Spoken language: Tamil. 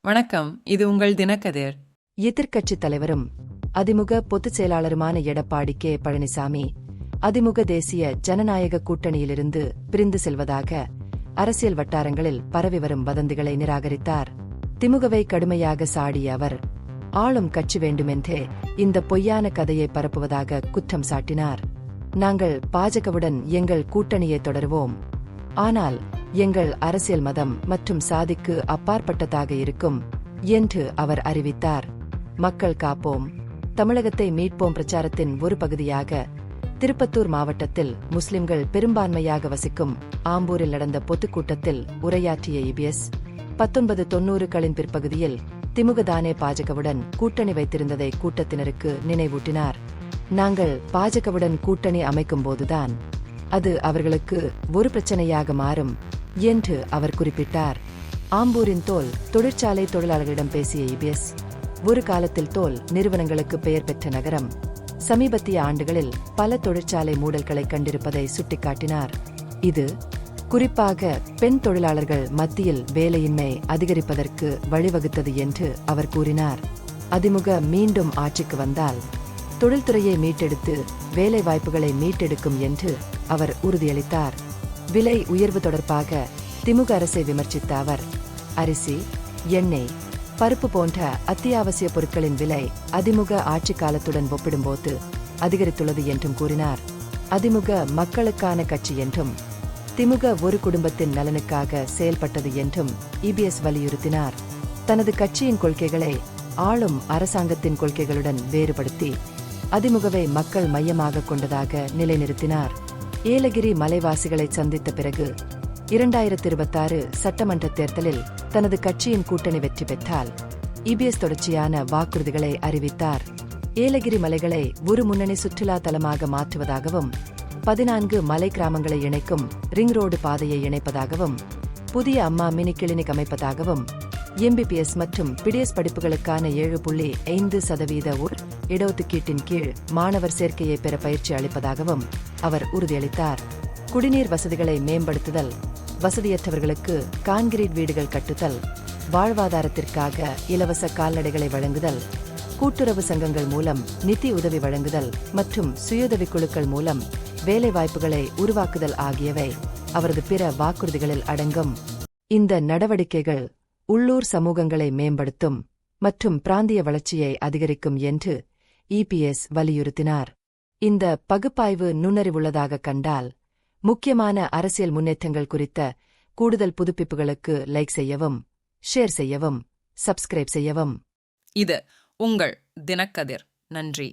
வணக்கம், இது உங்கள் தினக்கதிர். எதிர்க்கட்சித் தலைவரும் அதிமுக பொதுச் செயலாளருமான எடப்பாடி கே பழனிசாமி அதிமுக தேசிய ஜனநாயக கூட்டணியிலிருந்து பிரிந்து செல்வதாக அரசியல் வட்டாரங்களில் பரவி வரும் வதந்திகளை நிராகரித்தார். திமுகவை கடுமையாக சாடிய அவர், ஆளும் கட்சி வேண்டுமென்றே இந்த பொய்யான கதையை பரப்புவதாக குற்றம் சாட்டினார். நாங்கள் பாஜகவுடன் எங்கள் கூட்டணியை தொடருவோம், ஆனால் எங்கள் அரசியல் மதம் மற்றும் சாதிக்கு அப்பாற்பட்டதாக இருக்கும் என்று அவர் அறிவித்தார். மக்கள் காப்போம், தமிழகத்தை மீட்போம் பிரச்சாரத்தின் ஒரு பகுதியாக திருப்பத்தூர் மாவட்டத்தில் முஸ்லிம்கள் பெரும்பான்மையாக வசிக்கும் ஆம்பூரில் நடந்த பொதுக்கூட்டத்தில் உரையாற்றிய இபிஎஸ் 1990களின் பிற்பகுதியில் திமுக தானே பாஜகவுடன் கூட்டணி வைத்திருந்ததை கூட்டத்தினருக்கு நினைவூட்டினார். நாங்கள் பாஜகவுடன் கூட்டணி அமைக்கும்போதுதான் அது அவர்களுக்கு ஒரு பிரச்சனையாக மாறும் என்று அவர் குறிப்பிட்டார். ஆம்பூரின் தோல் தொழிற்சாலை தொழிலாளர்களிடம் பேசிய இபிஎஸ், ஒரு காலத்தில் தோல் நிறுவனங்களுக்கு பெயர் பெற்ற நகரம் சமீபத்திய ஆண்டுகளில் பல தொழிற்சாலை மூடல்களை கண்டிருப்பதை சுட்டிக்காட்டினார். இது குறிப்பாக பெண் தொழிலாளர்கள் மத்தியில் வேலையின்மை அதிகரிப்பதற்கு வழிவகுத்தது என்று அவர் கூறினார். அதிமுக மீண்டும் ஆட்சிக்கு வந்தால் தொழில்துறையை மீட்டெடுத்து வேலை வாய்ப்புகளை மீட்டெடுக்கும் என்று அவர் உறுதியளித்தார். விலை உயர்வு தொடர்பாக திமுக அரசை விமர்சித்த அவர், அரிசி, எண்ணெய், பருப்பு போன்ற அத்தியாவசிய பொருட்களின் விலை அதிமுக ஆட்சி காலத்துடன் ஒப்பிடும்போது அதிகரித்துள்ளது என்றும் கூறினார். அதிமுக மக்களுக்கான கட்சி என்றும் திமுக ஒரு குடும்பத்தின் நலனுக்காக செயல்பட்டது என்றும் இபிஎஸ் வலியுறுத்தினார். தனது கட்சியின் கொள்கைகளை ஆளும் அரசாங்கத்தின் கொள்கைகளுடன் வேறுபடுத்தி அதிமுகவை மக்கள் மையமாக கொண்டதாக நிலைநிறுத்தினார். ஏலகிரி மலைவாசிகளை சந்தித்த பிறகு 2026 சட்டமன்ற தேர்தலில் தனது கட்சியின் கூட்டணி வெற்றி பெற்றால் இபிஎஸ் தொடர்ச்சியான வாக்குறுதிகளை அறிவித்தார். ஏலகிரி மலைகளை ஒரு முன்னணி சுற்றுலா தலமாக மாற்றுவதாகவும் 14 மலை கிராமங்களை இணைக்கும் ரிங் ரோடு பாதையை இணைப்பதாகவும் புதிய அம்மா மினி கிளினிக் அமைப்பதாகவும் எம்பிபிஎஸ் மற்றும் பிடிஎஸ் படிப்புகளுக்கான 7.5% இடஒதுக்கீட்டின் கீழ் மாணவர் சேர்க்கையை பெற பயிற்சி அளிப்பதாகவும் அவர் உறுதியளித்தார். குடிநீர் வசதிகளை மேம்படுத்துதல், வசதியற்றவர்களுக்கு கான்கிரீட் வீடுகள் கட்டுதல், வாழ்வாதாரத்திற்காக இலவச கால்நடைகளை வழங்குதல், கூட்டுறவு சங்கங்கள் மூலம் நிதி உதவி வழங்குதல் மற்றும் சுயுதவிக் குழுக்கள் மூலம் வேலைவாய்ப்புகளை உருவாக்குதல் ஆகியவை அவரது பிற வாக்குறுதிகளில் அடங்கும். இந்த நடவடிக்கைகள் உள்ளூர் சமூகங்களை மேம்படுத்தும் மற்றும் பிராந்திய வளர்ச்சியை அதிகரிக்கும் என்று இபிஎஸ் வலியுறுத்தினார். இந்த பகுப்பாய்வு நுண்ணறிவுள்ளதாக கண்டால் முக்கியமான அரசியல் முன்னேற்றங்கள் குறித்த கூடுதல் புதுப்பிப்புகளுக்கு லைக் செய்யவும், ஷேர் செய்யவும், சப்ஸ்கிரைப் செய்யவும். இது உங்கள் தினக்கதிர். நன்றி.